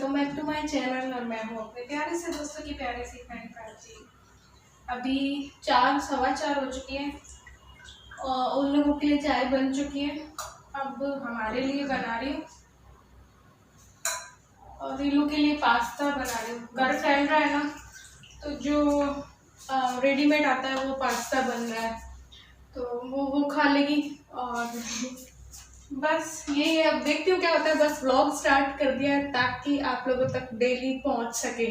Welcome back to my channel. और मैं हूँ अपने प्यारे से दोस्तों की प्यारी सी फ्रेंड प्राची। अभी 4 सवा 4 हो चुकी हैं और उन लोगों के लिए चाय बन चुकी है। अब हमारे लिए बना रही हूँ और इन लोगों के लिए पास्ता बना रही हूँ। घर फैल रहा है ना, तो जो रेडीमेड आता है वो पास्ता बन रहा है, तो वो खा लेगी। और बस ये अब देखती हूँ क्या होता है। बस व्लॉग स्टार्ट कर दिया है ताकि आप लोगों तक डेली पहुंच सके।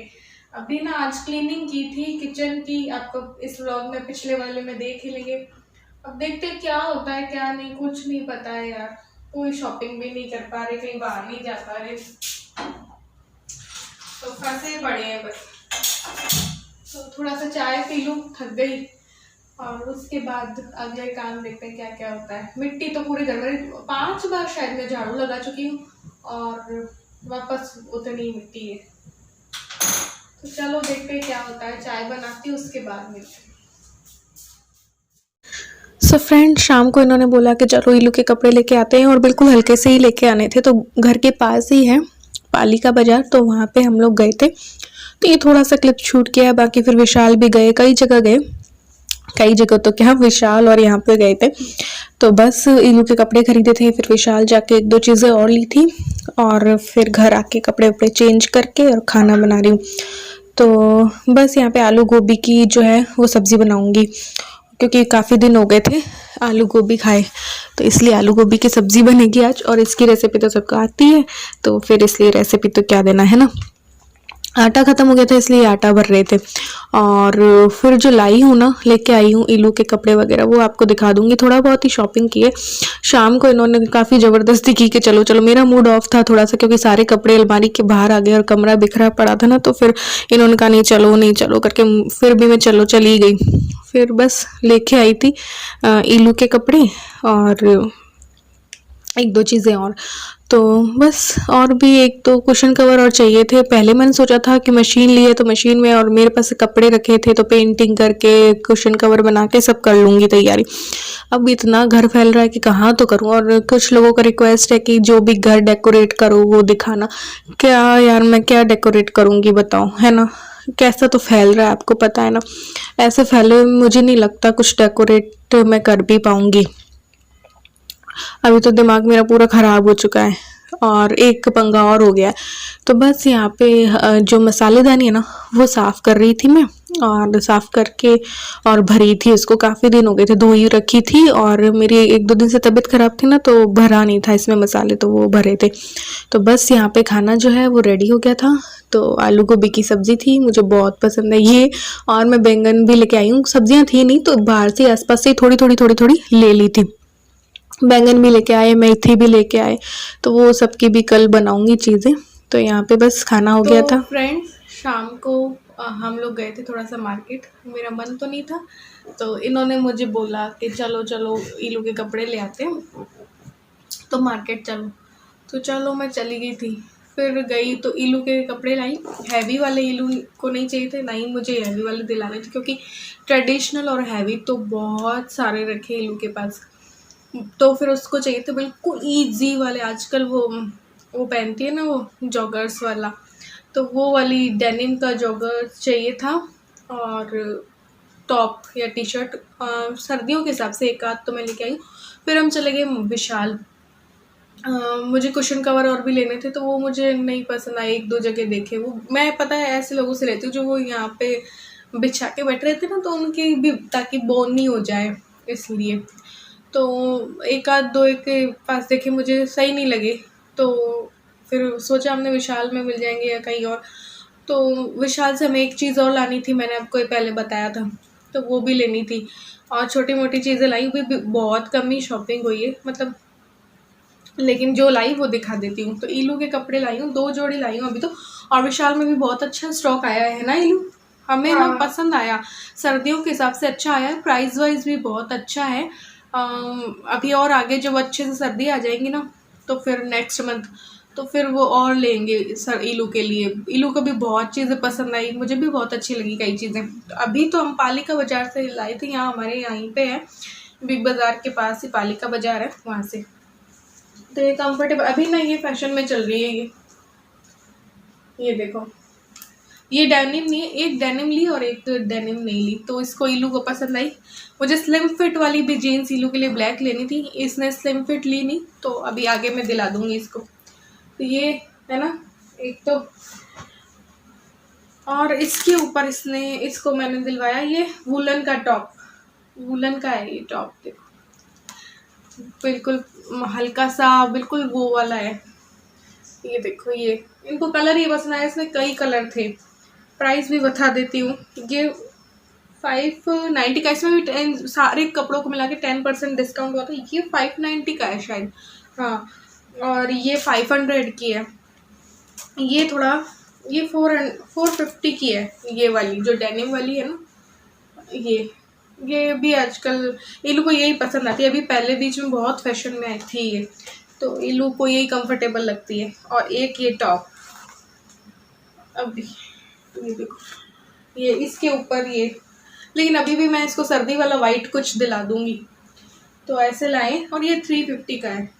अभी ना आज क्लीनिंग की थी किचन की, आपको इस व्लॉग में पिछले वाले में देख ही लेंगे। अब देखते हैं क्या होता है क्या नहीं, कुछ नहीं पता है यार। कोई शॉपिंग भी नहीं कर पा रहे, कहीं बाहर नहीं जा पा रहे, तो फंसे पड़े हैं बस। तो थोड़ा सा चाय पी लूँ, थक गई, और उसके बाद अगले काम देखते हैं क्या क्या होता है। मिट्टी तो पूरे घर में 5 बार शायद मैं झाड़ू लगा चुकी हूँ और वापस उतनी मिट्टी है। तो चलो देखते हैं क्या होता है, चाय बनाती हूँ उसके बाद मिलते हैं। सो फ्रेंड, शाम को इन्होंने बोला कि चलो इलू के कपड़े लेके आते हैं, और बिल्कुल हल्के से ही लेके आने थे। तो घर के पास ही है पालिका बाजार, तो वहाँ पे हम लोग गए थे। तो ये थोड़ा सा क्लिप शूट किया, बाकी फिर विशाल भी गए, कई जगह गए, कई जगह तो क्या विशाल और यहाँ पे गए थे। तो बस इलू के कपड़े खरीदे थे, फिर विशाल जाके एक दो चीज़ें और ली थी, और फिर घर आके कपड़े वपड़े चेंज करके और खाना बना रही हूँ। तो बस यहाँ पे आलू गोभी की जो है वो सब्ज़ी बनाऊँगी, क्योंकि काफ़ी दिन हो गए थे आलू गोभी खाए, तो इसलिए आलू गोभी की सब्ज़ी बनेगी आज। और इसकी रेसिपी तो सबको आती है, तो फिर इसलिए रेसिपी तो क्या देना है ना। आटा ख़त्म हो गया था इसलिए आटा भर रहे थे। और फिर जो लाई हूँ ना, लेके आई हूँ इलू के कपड़े वगैरह, वो आपको दिखा दूंगी। थोड़ा बहुत ही शॉपिंग की है। शाम को इन्होंने काफ़ी ज़बरदस्ती की कि चलो चलो, मेरा मूड ऑफ था थोड़ा सा, क्योंकि सारे कपड़े अलमारी के बाहर आ गए और कमरा बिखरा पड़ा था ना। तो फिर इन्होंने कहा नहीं चलो नहीं चलो करके, फिर भी मैं चलो चली गई। फिर बस लेके आई थी इलू के कपड़े और एक दो चीज़ें और। तो बस, और भी एक तो कुशन कवर और चाहिए थे। पहले मैंने सोचा था कि मशीन ली है तो मशीन में, और मेरे पास कपड़े रखे थे तो पेंटिंग करके कुशन कवर बना के सब कर लूँगी तैयारी। अब इतना घर फैल रहा है कि कहाँ तो करूँ। और कुछ लोगों का रिक्वेस्ट है कि जो भी घर डेकोरेट करो वो दिखाना। क्या यार, मैं क्या डेकोरेट करूँगी बताओ, है ना। कैसा तो फैल रहा है, आपको पता है ना। ऐसे फैले हुए मुझे नहीं लगता कुछ डेकोरेट मैं कर भी पाऊँगी। अभी तो दिमाग मेरा पूरा ख़राब हो चुका है, और एक पंगा और हो गया है। तो बस यहाँ पे जो मसालेदानी है ना, वो साफ़ कर रही थी मैं, और साफ़ करके और भरी थी उसको। काफ़ी दिन हो गए थे, धो ही रखी थी, और मेरी एक दो दिन से तबीयत ख़राब थी ना, तो भरा नहीं था इसमें मसाले, तो वो भरे थे। तो बस यहाँ पे खाना जो है वो रेडी हो गया था। तो आलू गोभी की सब्ज़ी थी, मुझे बहुत पसंद है ये। और मैं बैंगन भी लेके आई हूँ, सब्जियाँ थी नहीं तो बाहर से आसपास से थोड़ी थोड़ी ले ली थी। बैंगन भी लेके आए, मेथी भी लेके आए, तो वो सबकी भी कल बनाऊंगी चीज़ें। तो यहाँ पे बस खाना हो तो गया था। फ्रेंड्स, शाम को हम लोग गए थे थोड़ा सा मार्केट। मेरा मन तो नहीं था, तो इन्होंने मुझे बोला कि चलो चलो इलू के कपड़े ले आते हैं, तो मार्केट चलो। तो चलो मैं चली गई थी। फिर गई तो इलू के कपड़े लाई। हैवी वाले इलू को नहीं चाहिए थे, ना ही मुझे हैवी वाले दिलाने थे, क्योंकि ट्रेडिशनल और हैवी तो बहुत सारे रखे इलू के पास। तो फिर उसको चाहिए थे बिल्कुल ईजी वाले। आजकल वो पहनती है ना, वो जॉगर्स वाला, तो वो वाली डेनिम का जॉगर चाहिए था। और टॉप या टी शर्ट सर्दियों के हिसाब से एक आध तो मैं लेके आई। फिर हम चले गए विशाल। मुझे कुशन कवर और भी लेने थे, तो वो मुझे नहीं पसंद आए। एक दो जगह देखे वो, मैं पता है ऐसे लोगों से लेती हूँ जो वो यहाँ पे बिछा के बैठ रहते ना, तो उनकी भी ताकि बोन नहीं हो जाए इसलिए। तो एक आध दो एक के पास देखे, मुझे सही नहीं लगे, तो फिर सोचा हमने विशाल में मिल जाएंगे या कहीं और। तो विशाल से हमें एक चीज़ और लानी थी, मैंने आपको ये पहले बताया था, तो वो भी लेनी थी। और छोटी मोटी चीज़ें लाई भी बहुत कम ही शॉपिंग हुई है, मतलब लेकिन जो लाई वो दिखा देती हूँ। तो इलू के कपड़े लाई हूँ, 2 जोड़ी लाई हूँ अभी तो। और विशाल में भी बहुत अच्छा स्टॉक आया है ना इलू, हमें ना पसंद आया। सर्दियों के हिसाब से अच्छा आया है, प्राइस वाइज भी बहुत अच्छा है। अभी और आगे जब अच्छे से सर्दी आ जाएंगी ना, तो फिर नेक्स्ट मंथ तो फिर वो और लेंगे सर इलू के लिए। इलू को भी बहुत चीज़ें पसंद आई, मुझे भी बहुत अच्छी लगी कई चीज़ें। तो अभी तो हम पालिका बाजार से लाई थी, यहाँ हमारे यहीं पे है, बिग बाज़ार के पास ही पालिका बाजार है, वहाँ से। तो ये कंफर्टेबल, अभी ना ये फैशन में चल रही है ये। ये देखो, ये डेनिम नहीं है, एक डेनिम ली और एक डेनिम नहीं ली, तो इसको इलू को पसंद आई। मुझे स्लिम फिट वाली भी जीन्स इलू के लिए ब्लैक लेनी थी, इसने स्लिम फिट ली नहीं, तो अभी आगे मैं दिला दूंगी इसको। तो ये है ना एक तो, और इसके ऊपर इसको मैंने दिलवाया ये वुलन का टॉप, वुलन का है ये टॉप, देखो बिल्कुल हल्का सा बिल्कुल वो वाला है। ये देखो, ये इनको कलर ये पसंद आया, इसमें कई कलर थे। प्राइस भी बता देती हूँ, ये 590 का, इसमें भी सारे कपड़ों को मिला के 10% डिस्काउंट हुआ था। ये 590 का है शायद, हाँ, और ये 500 की है। ये थोड़ा, ये 450 की है, ये वाली जो डेनिम वाली है ना, ये भी आजकल इलू को यही पसंद आती है। अभी पहले बीच में बहुत फैशन में आई थी ये, तो इलू को यही कंफर्टेबल लगती है। और एक ये टॉप, अभी ये देखो, ये इसके ऊपर ये, लेकिन अभी भी मैं इसको सर्दी वाला वाइट कुछ दिला दूंगी, तो ऐसे लाए। और ये 350 का है।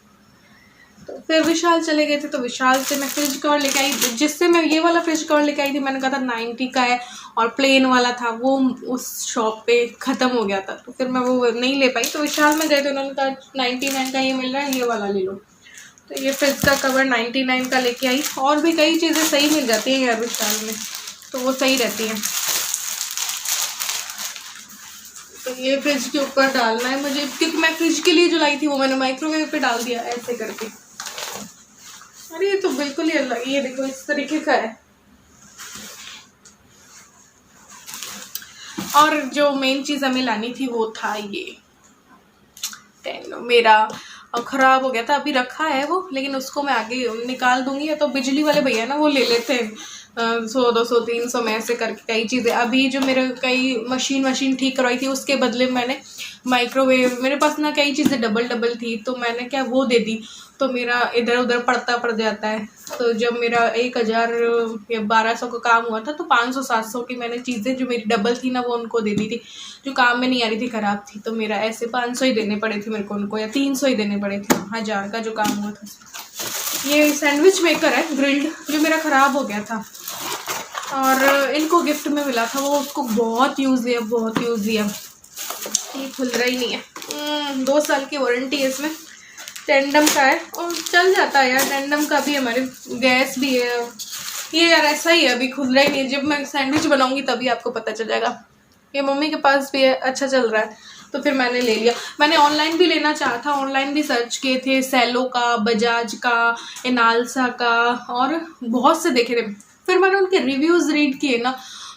तो फिर विशाल चले गए थे, तो विशाल से मैं फ्रिज कवर लेके आई, जिससे मैं ये वाला फ्रिज कवर लेके आई थी, मैंने कहा था 90 का है और प्लेन वाला था, वो उस शॉप पे ख़त्म हो गया था, तो फिर मैं वो नहीं ले पाई। तो विशाल में गए थे, उन्होंने कहा 99 का ये मिल रहा है, ये वाला ले लो। तो ये फ्रिज का कवर 99 का लेके आई। और भी कई चीज़ें सही मिल जाती हैं यार विशाल में, तो वो सही रहती हैं। तो ये फ्रिज के ऊपर डालना है मुझे, क्योंकि मैं फ्रिज के लिए जो लाई थी वो मैंने माइक्रोवेव पे डाल दिया ऐसे करके। अरे ये तो बिल्कुल ही अलग, ये देखो इस तरीके का है। और जो मेन चीज़ हमें लानी थी वो था ये टेनो, मेरा ख़राब हो गया था, अभी रखा है वो, लेकिन उसको मैं आगे निकाल दूंगी। या तो बिजली वाले भैया ना वो ले लेते हैं 100 200 300 में ऐसे करके कई चीज़ें। अभी जो मेरे कई मशीन ठीक करवाई थी, उसके बदले मैंने माइक्रोवेव, मेरे पास ना कई चीज़ें डबल थी, तो मैंने क्या वो दे दी, तो मेरा इधर उधर पड़ता पड़ जाता है। तो जब मेरा 1000 या 1200 का काम हुआ था, तो 500 700 की मैंने चीज़ें जो मेरी डबल थी ना वो उनको दे दी थी, जो काम में नहीं आ रही थी, ख़राब थी। तो मेरा ऐसे 500 ही देने पड़े थे मेरे को उनको, या 300 ही देने पड़े थे 1000 का जो काम हुआ था। ये सैंडविच मेकर है ग्रिल्ड, जो मेरा ख़राब हो गया था और इनको गिफ्ट में मिला था, वो उसको बहुत यूज़ दिया। ये खुल रहा ही नहीं है। 2 साल की वारंटी है इसमें, टेंडम का है और चल जाता है यार। टेंडम का भी हमारे गैस भी है। ये यार ऐसा ही है, अभी खुल रहा ही नहीं है। जब मैं सैंडविच बनाऊंगी तभी आपको पता चल जाएगा। ये मम्मी के पास भी है, अच्छा चल रहा है, तो फिर मैंने ले लिया। मैंने ऑनलाइन भी लेना चाहा था, ऑनलाइन भी सर्च किए थे, सेलो का, बजाज का, एनालसा का, और बहुत से देखे थे। फिर मैंने उनके रिव्यूज़ रीड किए ना,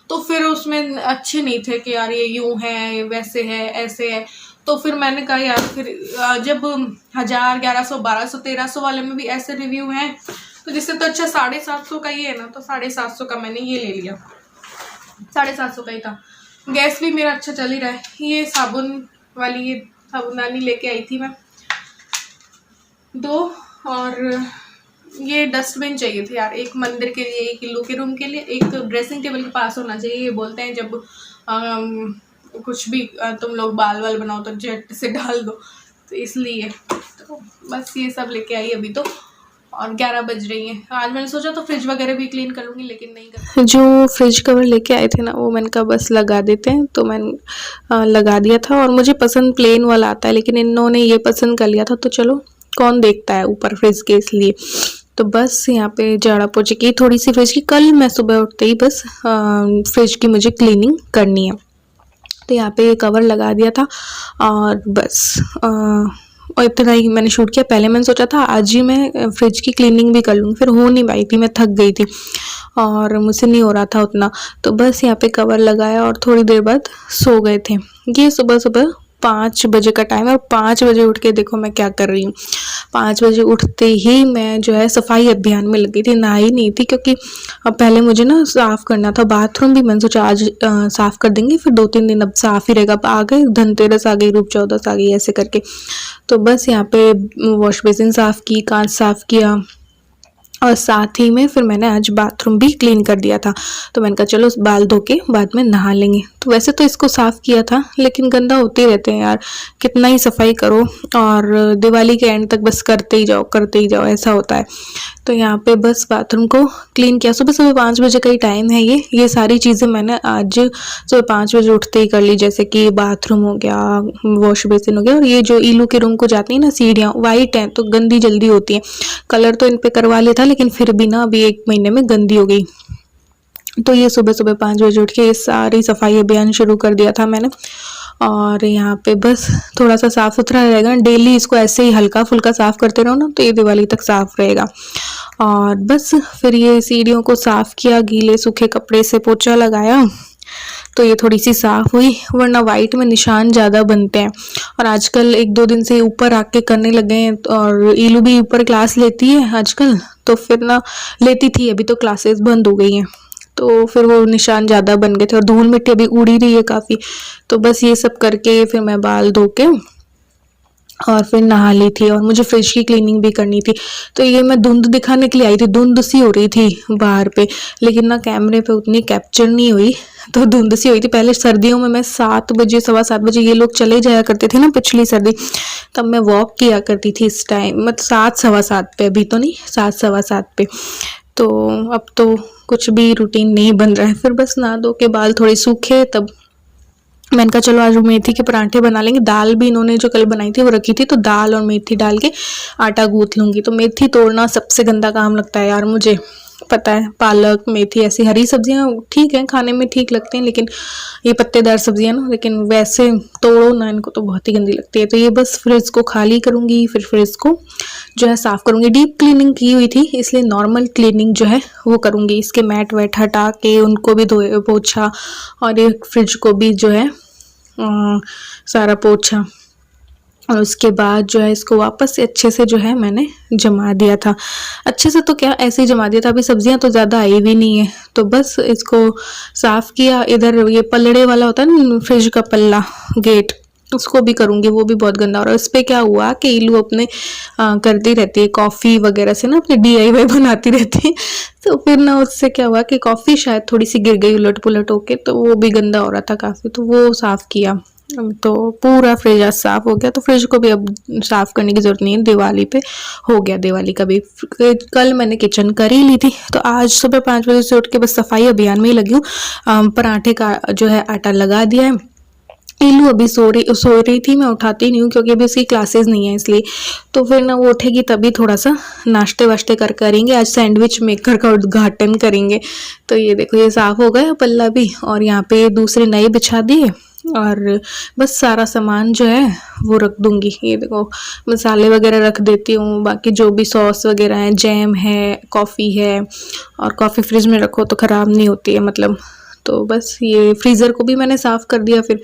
तो फिर उसमें अच्छे नहीं थे कि यार ये यूँ है, वैसे है, ऐसे है। तो फिर मैंने कहा यार, फिर जब 1000 1100 1200 1300 वाले में भी ऐसे रिव्यू हैं, तो जिससे तो अच्छा 750 का ही है ना, तो 750 का मैंने ये ले लिया। 750 का ही था। गैस भी मेरा अच्छा चल ही रहा है। ये साबुन वाली, ये साबुनदानी लेके आई थी मैं 2, और ये डस्टबिन चाहिए थे यार, एक मंदिर के लिए, एक इल्लू के रूम के लिए, एक ड्रेसिंग टेबल के पास होना चाहिए। ये बोलते हैं जब कुछ भी तुम लोग बाल वाल बनाओ तो झट से डाल दो, तो इसलिए तो बस ये सब लेके आई अभी तो। और 11 बज रही हैं। आज मैंने सोचा तो फ्रिज वगैरह भी क्लीन कर लूँगी, लेकिन नहीं कर। जो फ्रिज कवर लेके आए थे ना, वो मैंने कहा बस लगा देते हैं, तो मैंने लगा दिया था। और मुझे पसंद प्लेन वाला आता है, लेकिन इन्होंने ये पसंद कर लिया था, तो चलो कौन देखता है ऊपर फ्रिज के, इसलिए। तो बस यहाँ पे झाड़ा पोछे की थोड़ी सी फ्रिज की, कल मैं सुबह उठते ही बस फ्रिज की मुझे क्लीनिंग करनी है, तो यहाँ पे कवर लगा दिया था और बस और इतना ही मैंने शूट किया। पहले मैंने सोचा था आज ही मैं फ्रिज की क्लीनिंग भी कर लूँगी, फिर हो नहीं पाई थी, मैं थक गई थी और मुझसे नहीं हो रहा था उतना, तो बस यहाँ पे कवर लगाया और थोड़ी देर बाद सो गए थे। ये सुबह 5 बजे का टाइम है, और 5 बजे उठ के देखो मैं क्या कर रही हूँ। 5 बजे उठते ही मैं जो है सफाई अभियान में लगी थी, नहाई नहीं थी, क्योंकि पहले मुझे ना साफ़ करना था बाथरूम भी। मैंने सोचा आज साफ़ कर देंगे, फिर 2-3 दिन अब साफ़ ही रहेगा। अब आ गए धनतेरस, आ गई रूप चौदस, आ गई, ऐसे करके। तो बस यहाँ पे वॉश बेसिन साफ़ की, कांच साफ़ किया, और साथ ही में फिर मैंने आज बाथरूम भी क्लीन कर दिया था। तो मैंने कहा चलो बाल धो के बाद में नहा लेंगे। तो वैसे तो इसको साफ़ किया था, लेकिन गंदा होते ही रहते हैं यार, कितना ही सफाई करो, और दिवाली के एंड तक बस करते ही जाओ, ऐसा होता है। तो यहाँ पे बस बाथरूम को क्लीन किया। सुबह सुबह 5 बजे का ही टाइम है ये सारी चीज़ें मैंने आज सुबह 5 बजे उठते ही कर ली। जैसे कि बाथरूम हो गया, वॉश बेसिन हो गया, और ये जो ईलू के रूम को जाती है ना सीढ़ियाँ, वाइट हैं तो गंदी जल्दी होती है। कलर तो इन पे करवा लिया था, लेकिन फिर भी ना अभी 1 महीने में गंदी हो गई। तो ये सुबह सुबह 5 बजे उठ के ये सारी सफाई अभियान शुरू कर दिया था मैंने। और यहाँ पे बस थोड़ा सा साफ सुथरा रहेगा, डेली इसको ऐसे ही हल्का फुल्का साफ करते रहो ना, तो ये दिवाली तक साफ रहेगा। और बस फिर ये सीढ़ियों को साफ किया, गीले सूखे कपड़े से पोछा लगाया, तो ये थोड़ी सी साफ हुई, वरना वाइट में निशान ज़्यादा बनते हैं। और आजकल 1-2 दिन से ऊपर आके करने लगे हैं, और ईलू भी ऊपर क्लास लेती है आजकल, तो फिर ना लेती थी, अभी तो क्लासेस बंद हो गई हैं, तो फिर वो निशान ज़्यादा बन गए थे, और धूल मिट्टी अभी उड़ी रही है काफ़ी। तो बस ये सब करके फिर मैं बाल धो के और फिर नहा ली थी, और मुझे फ्रिज की क्लीनिंग भी करनी थी। तो ये मैं धुंध दिखाने के लिए आई थी, धुंध सी हो रही थी बाहर पे, लेकिन ना कैमरे पे उतनी कैप्चर नहीं हुई, तो धुंध सी हुई थी। पहले सर्दियों में मैं 7 बजे 7:15 बजे ये लोग चले जाया करते थे ना, पिछली सर्दी, तब मैं वॉक किया करती थी इस टाइम, मतलब 7-7:15 पे, अभी तो नहीं, 7-7:15 पे। तो अब तो कुछ भी रूटीन नहीं बन रहा है। फिर बस नहा धो के बाल थोड़े सूखे, तब मैंने कहा चलो आज मेथी के परांठे बना लेंगे। दाल भी इन्होंने जो कल बनाई थी वो रखी थी, तो दाल और मेथी डाल के आटा गूंथ लूँगी। तो मेथी तोड़ना सबसे गंदा काम लगता है यार मुझे, पता है। पालक, मेथी, ऐसी हरी सब्जियां ठीक हैं, खाने में ठीक लगती हैं, लेकिन ये पत्तेदार सब्जियां ना, लेकिन वैसे तोड़ो ना इनको तो बहुत ही गंदी लगती है। तो ये बस फ्रिज को खाली करूँगी, फिर फ्रिज को जो है साफ़ करूँगी। डीप क्लीनिंग की हुई थी, इसलिए नॉर्मल क्लीनिंग जो है वो करूँगी। इसके मैट वैट हटा के उनको भी धोए पोछा, और ये फ्रिज को भी जो है सारा पोछा, और उसके बाद जो है इसको वापस से अच्छे से जो है मैंने जमा दिया था। अच्छे से तो क्या, ऐसे ही जमा दिया था, अभी सब्जियां तो ज़्यादा आई भी नहीं है, तो बस इसको साफ़ किया। इधर ये पल्लड़े वाला होता है ना फ्रिज का पल्ला, गेट, उसको भी करूँगी, वो भी बहुत गंदा हो रहा है। उस पर क्या हुआ कि इलू अपने करती रहती है कॉफ़ी वगैरह से ना, अपने DIY बनाती रहती है, तो फिर ना उससे क्या हुआ कि कॉफ़ी शायद थोड़ी सी गिर गई उलट पुलट होके, तो वो भी गंदा हो रहा था काफ़ी, तो वो साफ़ किया। तो पूरा फ्रिज आज साफ़ हो गया। तो फ्रिज को भी अब साफ़ करने की ज़रूरत नहीं है, दिवाली पे हो गया। दिवाली का भी कल मैंने किचन कर ही ली थी, तो आज सुबह 5 बजे से उठ के बस सफाई अभियान में ही लगी हूँ। पराठे का जो है आटा लगा दिया है। इलू अभी सो रही थी, मैं उठाती नहीं हूँ क्योंकि अभी उसकी क्लासेस नहीं है, इसलिए। तो फिर ना वो उठेगी तभी थोड़ा सा नाश्ते वाश्ते करेंगे। आज सैंडविच मेकर का उद्घाटन करेंगे। तो ये देखो, ये साफ़ हो गया पल्ला भी, और यहाँ पे दूसरे नए बिछा दिए, और बस सारा सामान जो है वो रख दूंगी। ये देखो, मसाले वगैरह रख देती हूँ, बाकी जो भी सॉस वगैरह है, जैम है, कॉफ़ी है, और कॉफ़ी फ्रिज में रखो तो ख़राब नहीं होती है, मतलब। तो बस ये फ्रीज़र को भी मैंने साफ़ कर दिया फिर,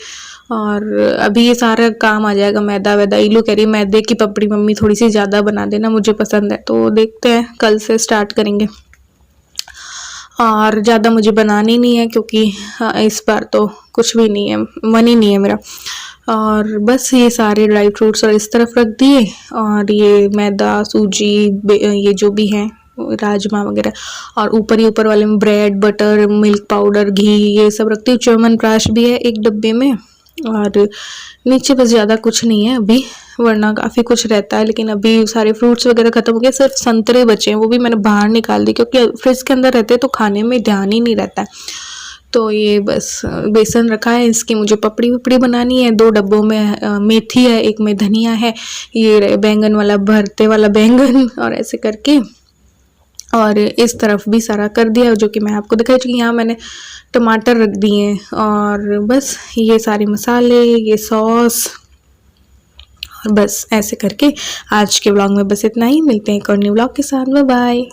और अभी ये सारा काम आ जाएगा। मैदा वैदा, इलू कह रही मैदे की पपड़ी मम्मी थोड़ी सी ज़्यादा बना देना, मुझे पसंद है। तो देखते हैं, कल से स्टार्ट करेंगे। और ज़्यादा मुझे बनानी नहीं है, क्योंकि इस बार तो कुछ भी नहीं है, मन ही नहीं है मेरा। और बस ये सारे ड्राई फ्रूट्स और इस तरफ रख दिए, और ये मैदा, सूजी, ये जो भी है, राजमा वगैरह, और ऊपर ही ऊपर वाले में ब्रेड, बटर, मिल्क पाउडर, घी, ये सब रखती हूँ। च्यवनप्राश भी है एक डब्बे में, और नीचे बस ज़्यादा कुछ नहीं है अभी, वरना काफ़ी कुछ रहता है। लेकिन अभी सारे फ्रूट्स वगैरह ख़त्म हो गए, सिर्फ संतरे बचे हैं, वो भी मैंने बाहर निकाल दी, क्योंकि फ्रिज के अंदर रहते तो खाने में ध्यान ही नहीं रहता है। तो ये बस बेसन रखा है, इसकी मुझे पपड़ी वपड़ी बनानी है। 2 डब्बों में मेथी है, एक में धनिया है, ये बैंगन वाला भरते वाला बैंगन, और ऐसे करके। और इस तरफ भी सारा कर दिया, जो कि मैं आपको दिखाई चुकी। यहाँ मैंने टमाटर रख दिए, और बस ये सारे मसाले, ये सॉस, और बस ऐसे करके आज के व्लॉग में बस इतना ही। मिलते हैं एक और न्यू व्लॉग के साथ। Bye bye.